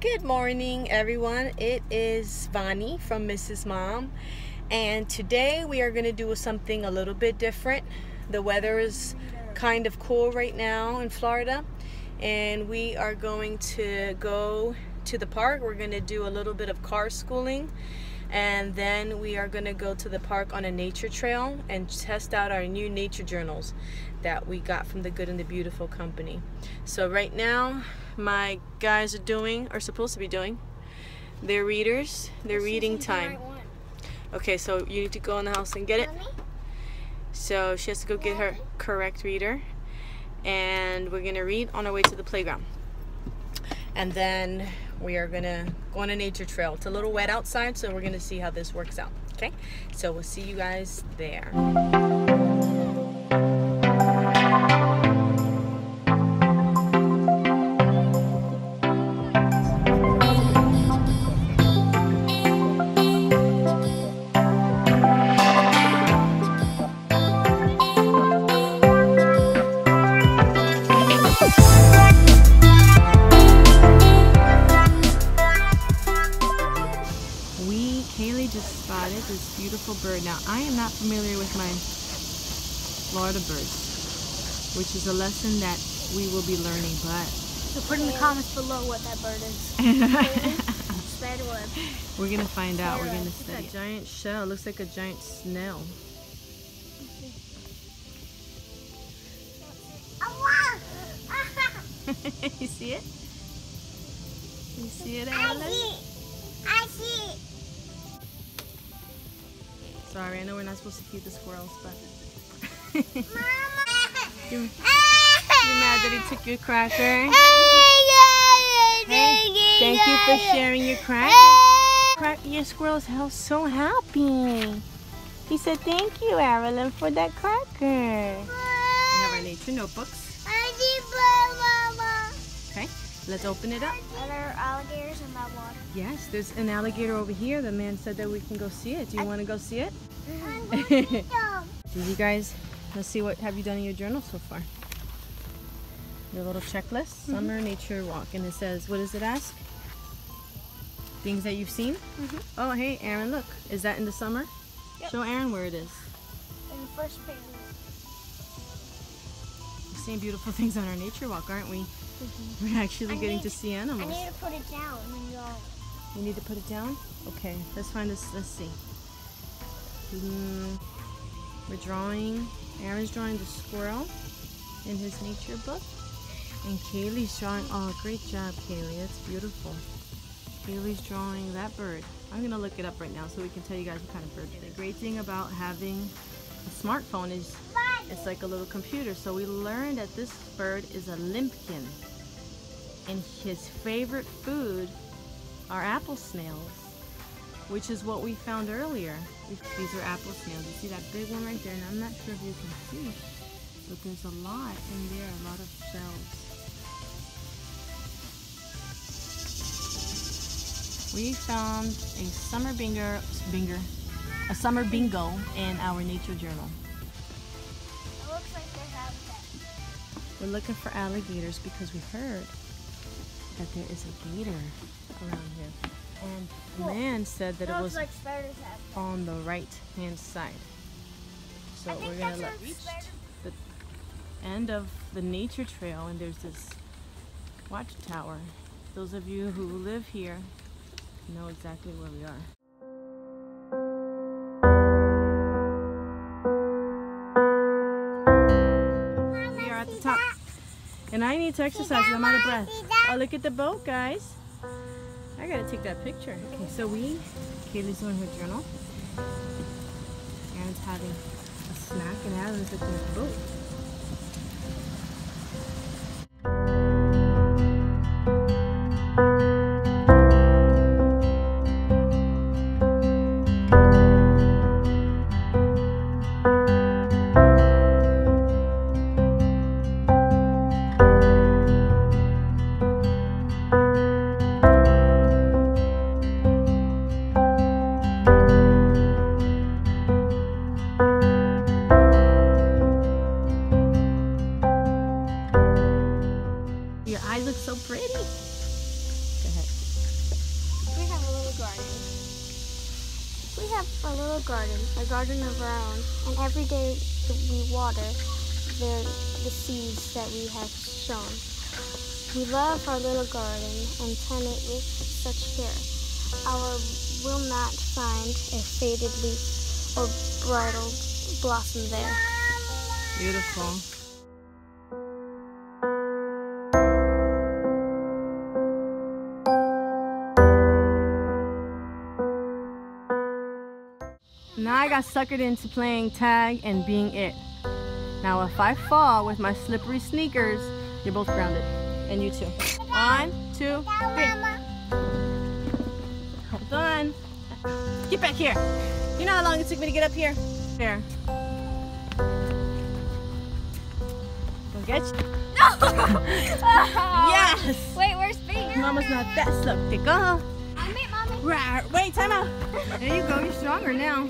Good morning, everyone. It is Vani from Mrs. Mom, and today we are going to do something a little bit different. The weather is kind of cool right now in Florida, and we are going to go to the park. We're going to do a little bit of car schooling, and then we are going to go to the park on a nature trail and test out our new nature journals that we got from the Good and the Beautiful company. So right now my guys are supposed to be doing their readers, their reading time. Okay, so you need to go in the house and get it. So she has to go get her correct reader, and we're gonna read on our way to the playground, and then we are gonna go on a nature trail. It's a little wet outside, so we're gonna see how this works out. Okay, so we'll see you guys there. Just spotted this beautiful bird. Now, I am not familiar with my Florida birds, which is a lesson that we will be learning, but so put in the comments below what that bird is. Spiderweb. We're gonna find out. We're gonna study that giant shell. Looks like a giant snail. You see it? You see it, Alan? I see it. Sorry, I know we're not supposed to feed the squirrels, but you're mad that he took your cracker? Hey, thank you for sharing your cracker. Your squirrel's so happy. He said thank you, Arilyn, for that cracker. We have our nature notebooks. Okay, let's open it up. Are there alligators in that water? Yes, there's an alligator over here. The man said that we can go see it. Do you want to go see it? Did you guys, let's see, what have you done in your journal so far? Your little checklist, summer nature walk, and it says, what does it ask? Things that you've seen? Oh, hey, Aaron, look. Is that in the summer? Yep. Show Aaron where it is. In the first page. We're seeing beautiful things on our nature walk, aren't we? We're actually getting to see animals. I need to put it down. You need to put it down? Okay, let's find this. Let's see. We're drawing. Aaron's drawing the squirrel in his nature book. And Kaylee's drawing. Oh, great job, Kaylee. That's beautiful. Kaylee's drawing that bird. I'm going to look it up right now so we can tell you guys what kind of bird it is. The great thing about having a smartphone is it's like a little computer. So we learned that this bird is a limpkin. And his favorite food are apple snails, which is what we found earlier. These are apple snails. You see that big one right there? And I'm not sure if you can see, but there's a lot in there, a lot of shells. We found a summer bingo in our nature journal. It looks like they have that. We're looking for alligators because we heard that there is a gator around here, and the man said that it was like spiders have on the right hand side. So we're gonna reach the end of the nature trail, and there's this watchtower. Those of you who live here know exactly where we are. We are at the top. And I need to exercise because I'm out of breath. Oh, look at the boat, guys. I gotta take that picture. Okay, so Kaylee's doing her journal. Aaron's having a snack, and Alan's looking at the boat. have a little garden, a garden of our own, and every day we water the seeds that we have sown. We love our little garden and tend it with such care. Our will not find a faded leaf or bridal blossom there. Beautiful. Now I got suckered into playing tag and being it. Now if I fall with my slippery sneakers, you're both grounded. And you too. 1, 2, 3. Hold on. Get back here. You know how long it took me to get up here? There. Go get you. No! Yes! Wait, where's Pete? Mama's not that slow. Okay, go. Mommy. Wait, time out. There you go. You're stronger now.